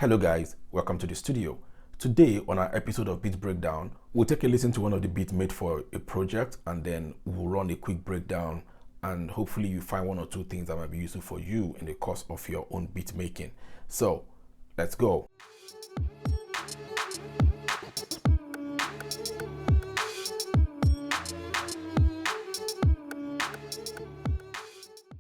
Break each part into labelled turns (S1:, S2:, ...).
S1: Hello guys, welcome to the studio. Today on our episode of Beat Breakdown, we'll take a listen to one of the beats made for a project and then we'll run a quick breakdown and hopefully you find one or two things that might be useful for you in the course of your own beat making. So let's go.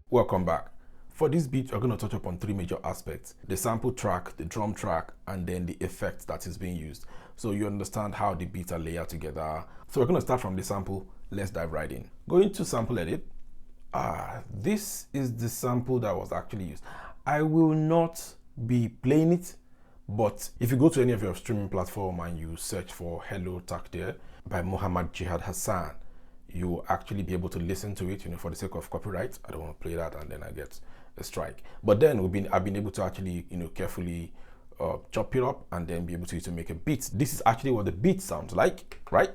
S1: Welcome back. For this beat, we're going to touch upon three major aspects: the sample track, the drum track, and then the effect that is being used. So you understand how the beats are layered together. So we're going to start from the sample. Let's dive right in. Going to sample edit. This is the sample that was actually used. I will not be playing it, but if you go to any of your streaming platform and you search for Hello Takdir by Muhammad Jihad Hassan, you'll actually be able to listen to it, for the sake of copyright. I don't want to play that and then I get a strike. But then I've been able to actually, carefully chop it up and then be able to make a beat. This is actually what the beat sounds like, right?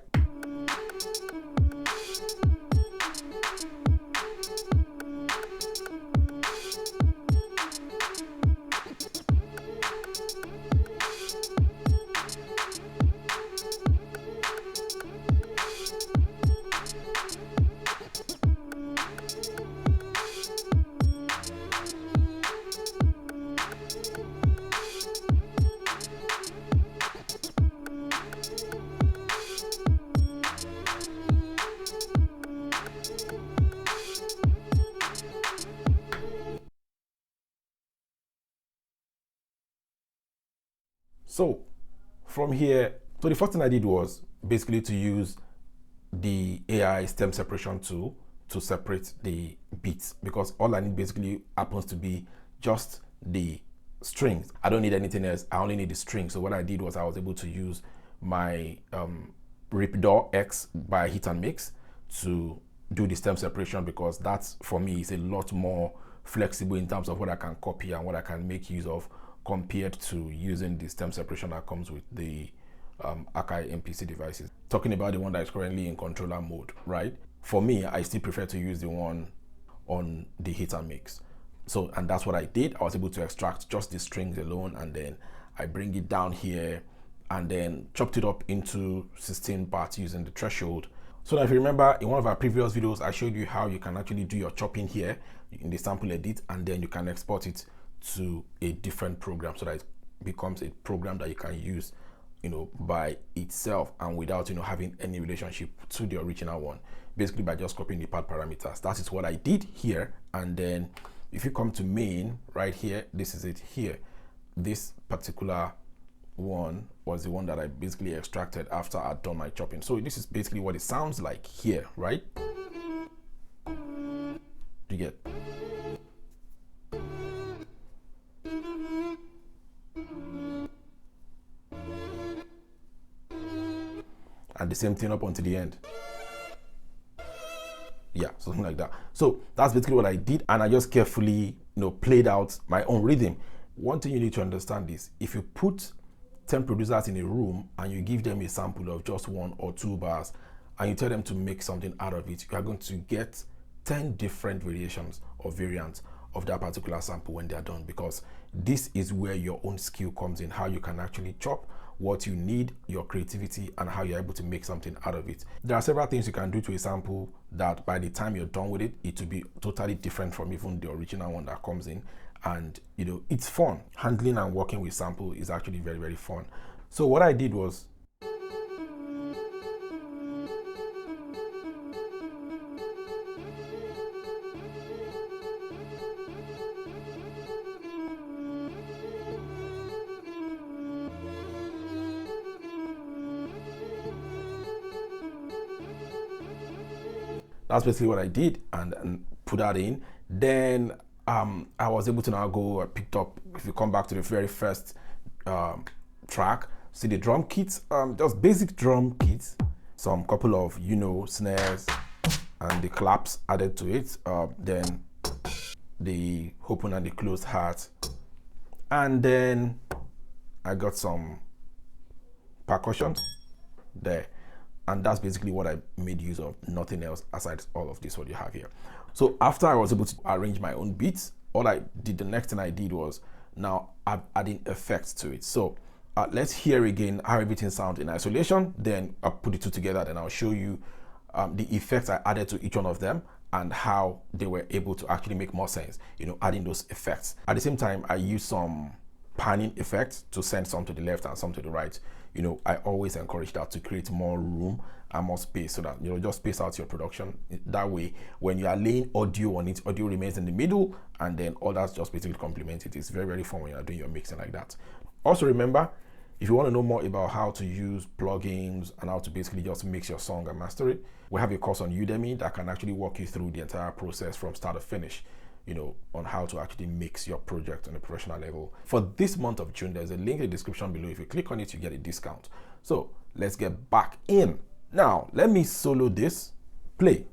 S1: So from here, so the first thing I did was basically to use the AI stem separation tool to separate the beats, because all I need basically happens to be just the strings. I don't need anything else. I only need the strings. So what I did was I was able to use my Ripidor X by Hit and Mix to do the stem separation, because that's, for me, is a lot more flexible in terms of what I can copy and what I can make use of, compared to using the stem separation that comes with the Akai MPC devices. Talking about the one that is currently in controller mode, right? For me, I still prefer to use the one on the Hit and Mix. So, and that's what I did. I was able to extract just the strings alone, and then I bring it down here and then chopped it up into 16 parts using the threshold. So now, if you remember, in one of our previous videos, I showed you how you can actually do your chopping here in the sample edit, and then you can export it to a different program so that it becomes a program that you can use by itself and without having any relationship to the original one, basically by just copying the part parameters. That is what I did here. And then if you come to main right here, this is it here. This particular one was the one that I basically extracted after I'd done my chopping. So this is basically what it sounds like here, right? You get. And the same thing up until the end. Yeah, something like that. So that's basically what I did, and I just carefully played out my own rhythm. One thing you need to understand is, if you put 10 producers in a room and you give them a sample of just 1 or 2 bars and you tell them to make something out of it, you are going to get 10 different variations or variants of that particular sample when they are done, because this is where your own skill comes in, how you can actually chop what you need, your creativity, and how you're able to make something out of it. There are several things you can do to a sample that by the time you're done with it, it will be totally different from even the original one that comes in. And it's fun. Handling and working with sample is actually very, very fun. So what I did was, that's basically what I did, and put that in. Then I was able to now go, I picked up, if you come back to the very first track, see the drum kits, just basic drum kits, some couple of, snares and the claps added to it, then the open and the closed hat, and then I got some percussion there. And that's basically what I made use of, nothing else aside all of this what you have here. So after I was able to arrange my own beats, the next thing I did was now I'm adding effects to it. So let's hear again how everything sounds in isolation, then I'll put the two together, then I'll show you the effects I added to each one of them and how they were able to actually make more sense, adding those effects. At the same time, I use some panning effects to send some to the left and some to the right. I always encourage that to create more room and more space, so that just space out your production. That way, when you are laying audio on it, audio remains in the middle, and then others just basically complement it. It's very, very fun when you're doing your mixing like that. Also remember, if you want to know more about how to use plugins and how to basically just mix your song and master it, we have a course on Udemy that can actually walk you through the entire process from start to finish, on how to actually mix your project on a professional level. For this month of June, there's a link in the description below. If you click on it, you get a discount. So let's get back in. Now, let me solo this, play.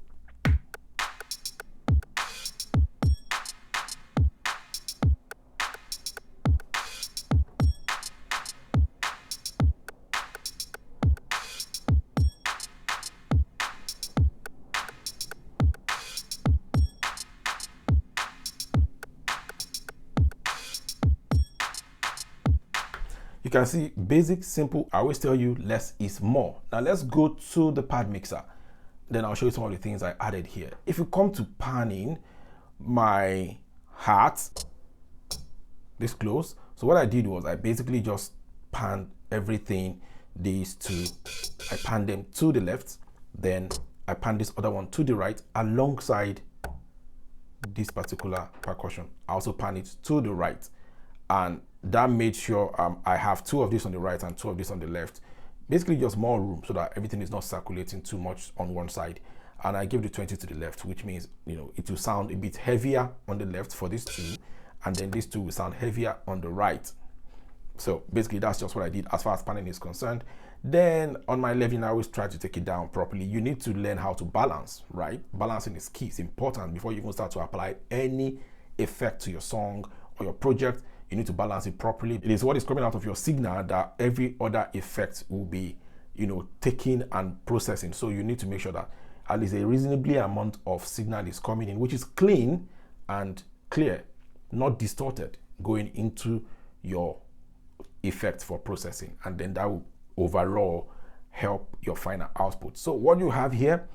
S1: You can see basic, simple. I always tell you less is more. Now let's go to the pad mixer. Then I'll show you some of the things I added here. If you come to panning my hat this close, so what I did was I basically just panned everything, these two. I panned them to the left, then I panned this other one to the right alongside this particular percussion. I also pan it to the right, and that made sure I have two of this on the right and two of this on the left. Basically just more room so that everything is not circulating too much on one side. And I give the 20 to the left, which means, it will sound a bit heavier on the left for these two, and then these two will sound heavier on the right. So basically that's just what I did as far as panning is concerned. Then on my leveling, I always try to take it down properly. You need to learn how to balance, right? Balancing is key. It's important before you even start to apply any effect to your song or your project. You need to balance it properly. It is what is coming out of your signal that every other effect will be, taking and processing. So you need to make sure that at least a reasonably amount of signal is coming in, which is clean and clear, not distorted, going into your effect for processing. And then that will overall help your final output. So what you have here,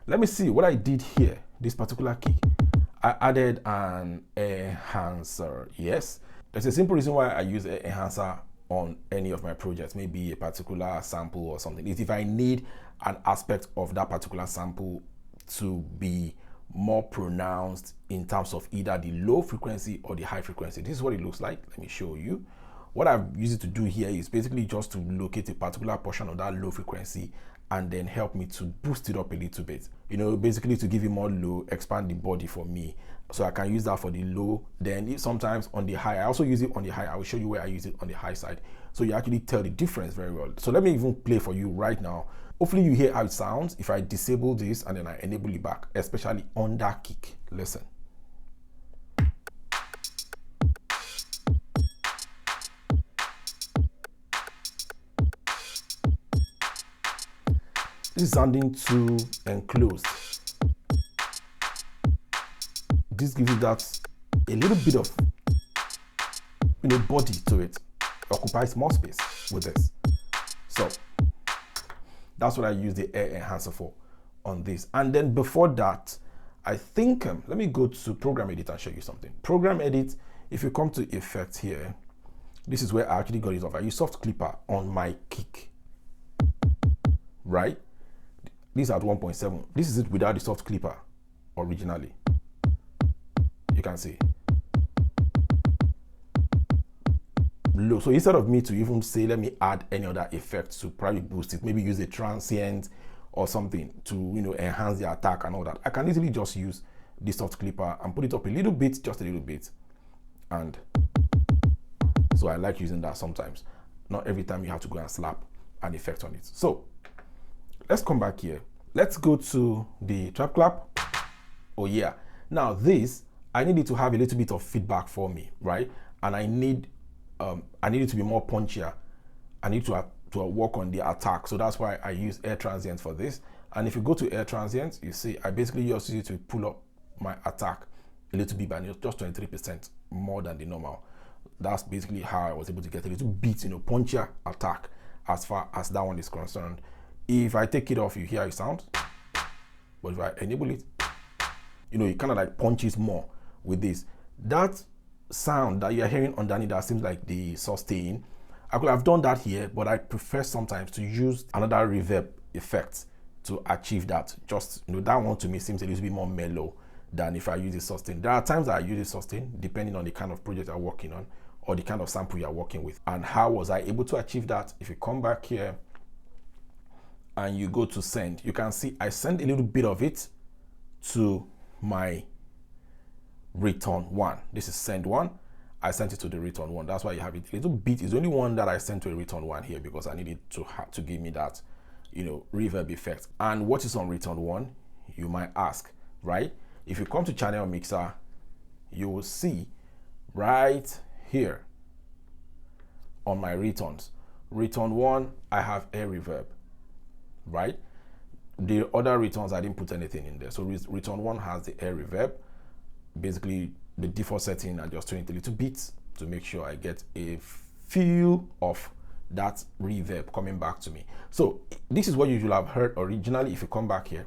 S1: let me see what I did here. This particular kick, I added an enhancer. Yes. There's a simple reason why I use an enhancer on any of my projects, maybe a particular sample or something, is if I need an aspect of that particular sample to be more pronounced in terms of either the low frequency or the high frequency. This is what it looks like. Let me show you. What I've used it to do here is basically just to locate a particular portion of that low frequency and then help me to boost it up a little bit. Basically to give it more low, expand the body for me. So I can use that for the low, then sometimes on the high. I also use it on the high. I will show you where I use it on the high side. So you actually tell the difference very well. So let me even play for you right now. Hopefully you hear how it sounds if I disable this and then I enable it back, especially on that kick. Listen. This is sounding too enclosed. This gives it that a little bit of body to it. It occupies more space with this. So that's what I use the air enhancer for on this. And then before that, I think let me go to program edit and show you something. Program edit, if you come to effect here, this is where I actually got it off. I use soft clipper on my kick, right? This is at 1.7. This is it without the soft clipper originally. You can see low. So instead of me to even say, let me add any other effect to probably boost it, maybe use a transient or something to enhance the attack and all that, I can easily just use the soft clipper and put it up a little bit, just a little bit. And so I like using that sometimes. Not every time you have to go and slap an effect on it. So let's come back here. Let's go to the trap clap. Oh yeah. Now this, I need it to have a little bit of feedback for me, right? And I need it to be more punchier. I need to work on the attack. So that's why I use air transient for this. And if you go to air transient, you see I basically just use it to pull up my attack a little bit by just 23% more than the normal. That's basically how I was able to get a little bit, punchier attack as far as that one is concerned. If I take it off, you hear it sound, but if I enable it, it kind of like punches more with this. That sound that you're hearing underneath that seems like the sustain. I could have done that here, but I prefer sometimes to use another reverb effect to achieve that. Just, that one to me seems a little bit more mellow than if I use the sustain. There are times that I use the sustain depending on the kind of project I'm working on or the kind of sample you're working with. And how was I able to achieve that? If you come back here and you go to send, you can see I send a little bit of it to my return one. This is send one. I sent it to the return one. That's why you have it. A little bit is the only one that I sent to a return one here because I needed to give me that, reverb effect. And what is on return one? You might ask, right? If you come to channel mixer, you will see right here on my returns. Return one, I have air reverb, right? The other returns, I didn't put anything in there. So return one has the air reverb. Basically, the default setting, I just turn it a little bit to make sure I get a feel of that reverb coming back to me. So this is what you should have heard originally. If you come back here,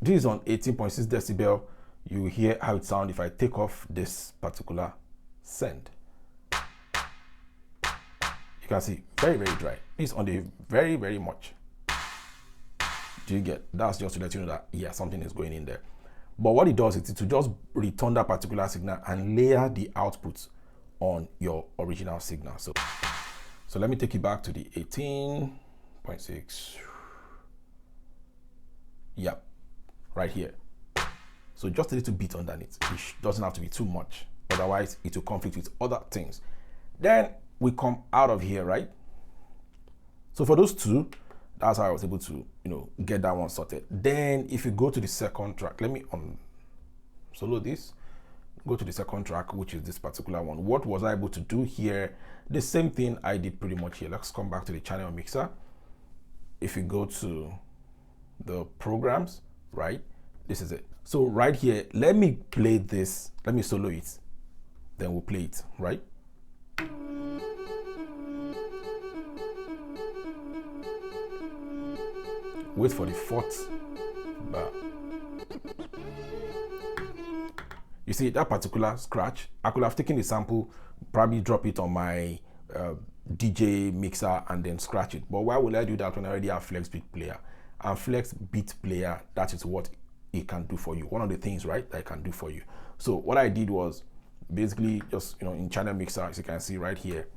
S1: this is on 18.6 decibel. You hear how it sounds if I take off this particular send. You can see very, very dry. It's on the very, very much. Do you get? That's just to let you know that, yeah, something is going in there. But what it does is to just return that particular signal and layer the output on your original signal. So let me take you back to the 18.6. Yep, right here. So just a little bit underneath. It doesn't have to be too much. Otherwise, it will conflict with other things. Then we come out of here, right? So for those two, that's how I was able to, get that one sorted. Then if you go to the second track, let me solo this, go to the second track, which is this particular one. What was I able to do here? The same thing I did pretty much here. Let's come back to the channel mixer. If you go to the programs, right? This is it. So right here, let me play this. Let me solo it. Then we'll play it, right? Wait for the fourth bar. You see that particular scratch, I could have taken the sample, probably drop it on my DJ mixer and then scratch it. But why would I do that when I already have Flex Beat Player? And Flex Beat Player, that is what it can do for you. One of the things, right, that it can do for you. So what I did was basically just, in channel mixer, as you can see right here,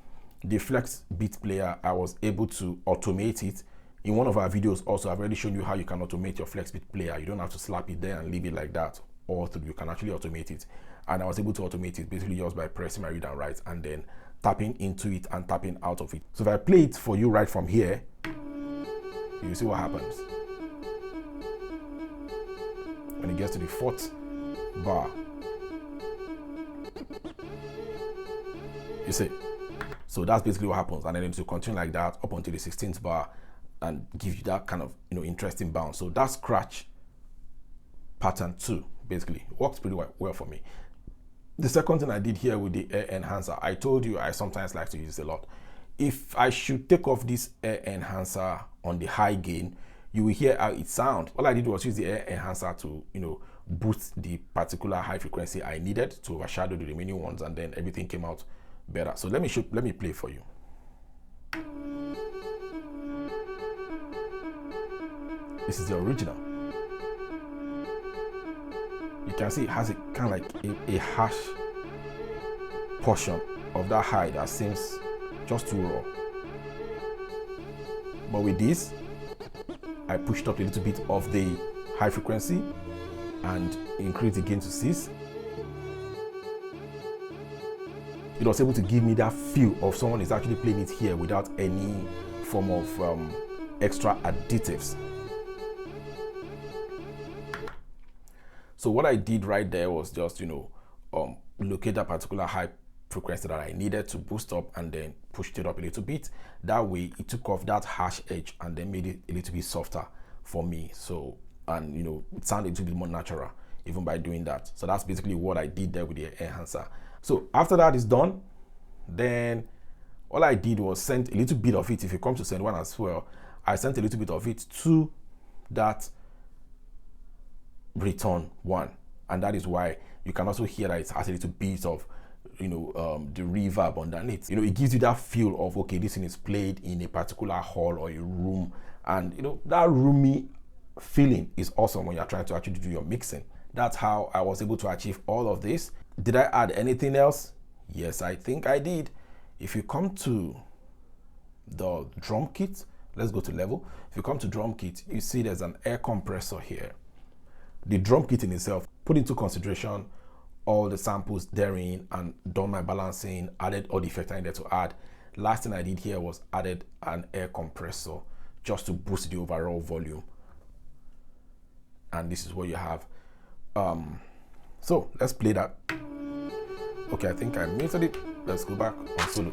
S1: the Flex Beat Player, I was able to automate it. In one of our videos also, I've already shown you how you can automate your Flex Beat Player. You don't have to slap it there and leave it like that. Or you can actually automate it. And I was able to automate it basically just by pressing my read and write and then tapping into it and tapping out of it. So if I play it for you right from here, you see what happens. When it gets to the fourth bar, you see. So that's basically what happens. And then to continue like that up until the 16th bar and give you that kind of, interesting bounce. So that scratch pattern too, basically works pretty well for me. The second thing I did here with the air enhancer, I told you I sometimes like to use it a lot. If I should take off this air enhancer on the high gain, you will hear how it sounds. All I did was use the air enhancer to, boost the particular high frequency I needed to overshadow the remaining ones, and then everything came out better. So let me play for you. This is the original. You can see it has a kind of like a harsh portion of that high that seems just too raw. But with this, I pushed up a little bit of the high frequency and increased the gain to 6. It was able to give me that feel of someone is actually playing it here without any form of extra additives. So what I did right there was just, locate that particular high frequency that I needed to boost up and then pushed it up a little bit. That way it took off that harsh edge and then made it a little bit softer for me. So, and it sounded a little bit more natural even by doing that. So that's basically what I did there with the enhancer. So after that is done, Then all I did was send a little bit of it. If you come to send one as well, I sent a little bit of it to that return one, and that is why you can also hear that it has a little bit of the reverb underneath. It gives you that feel of, okay, this thing is played in a particular hall or a room, and that roomy feeling is awesome when you're trying to actually do your mixing. That's how I was able to achieve all of this. Did I add anything else? Yes, I think I did. If you come to the drum kit, let's go to level. If you come to drum kit, you see there's an air compressor here. The drum kit in itself put into consideration all the samples therein and done my balancing, added all the effects I needed to add. Last thing I did here was added an air compressor just to boost the overall volume. And this is what you have. So let's play that. Okay, I think I muted it. Let's go back on solo.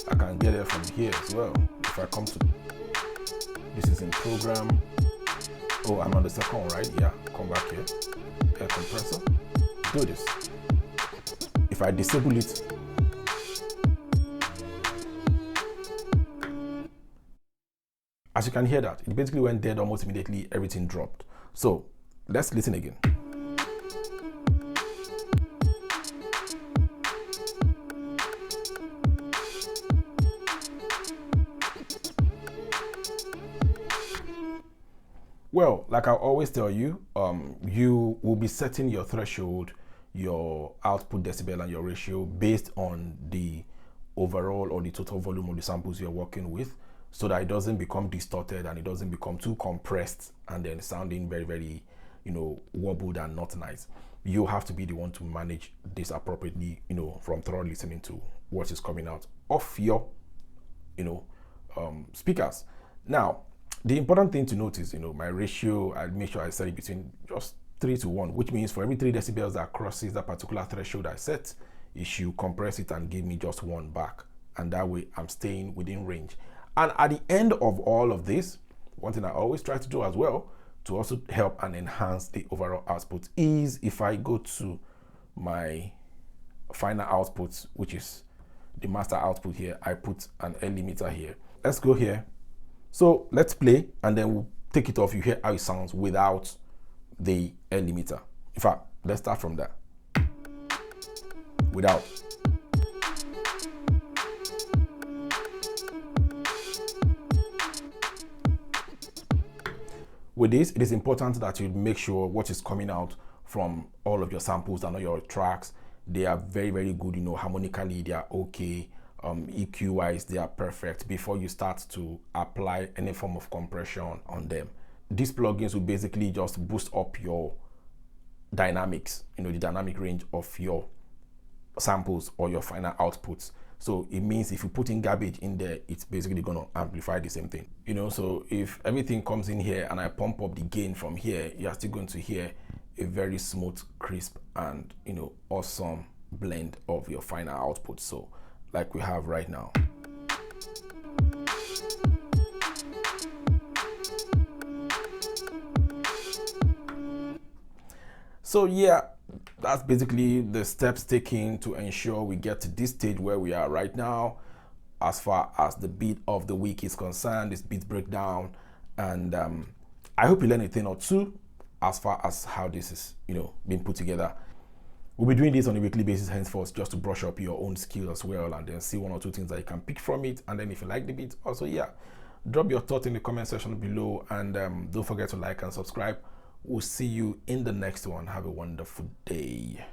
S1: I can get it from here as well. If I come to, this is in program. Oh, I'm on the second one, right? Yeah, come back here. Air compressor. Do this. If I disable it, as you can hear that, it basically went dead almost immediately, everything dropped. So let's listen again. Well, like I always tell you, you will be setting your threshold, your output decibel, and your ratio based on the overall or the total volume of the samples you're working with, so that it doesn't become distorted and it doesn't become too compressed and then sounding very, very, wobbled and not nice. You have to be the one to manage this appropriately, from thorough listening to what is coming out of your, speakers. Now, the important thing to note is, my ratio, I make sure I set it between just 3 to 1, which means for every 3 decibels that crosses that particular threshold I set, it should compress it and give me just 1 back. And that way I'm staying within range. And at the end of all of this, one thing I always try to do as well to also help and enhance the overall output is if I go to my final output, which is the master output here, I put an L limiter here. Let's go here. So let's play and then we'll take it off. You hear how it sounds without the L limiter. In fact, let's start from there. Without. With this, it is important that you make sure what is coming out from all of your samples and all your tracks, they are very, very good, harmonically, they are okay. EQ wise, they are perfect before you start to apply any form of compression on them. These plugins will basically just boost up your dynamics, the dynamic range of your samples or your final outputs. So it means if you put in garbage in there, it's basically going to amplify the same thing. So if everything comes in here and I pump up the gain from here, you're still going to hear a very smooth, crisp, and awesome blend of your final output. So like we have right now. So yeah, that's basically the steps taken to ensure we get to this stage where we are right now as far as the beat of the week is concerned, this beat breakdown. And I hope you learn a thing or two as far as how this is being put together. We'll be doing this on a weekly basis henceforth, just to brush up your own skills as well, and then see 1 or 2 things that you can pick from it. And then if you like the beat, also drop your thoughts in the comment section below, and don't forget to like and subscribe. We'll see you in the next one. Have a wonderful day.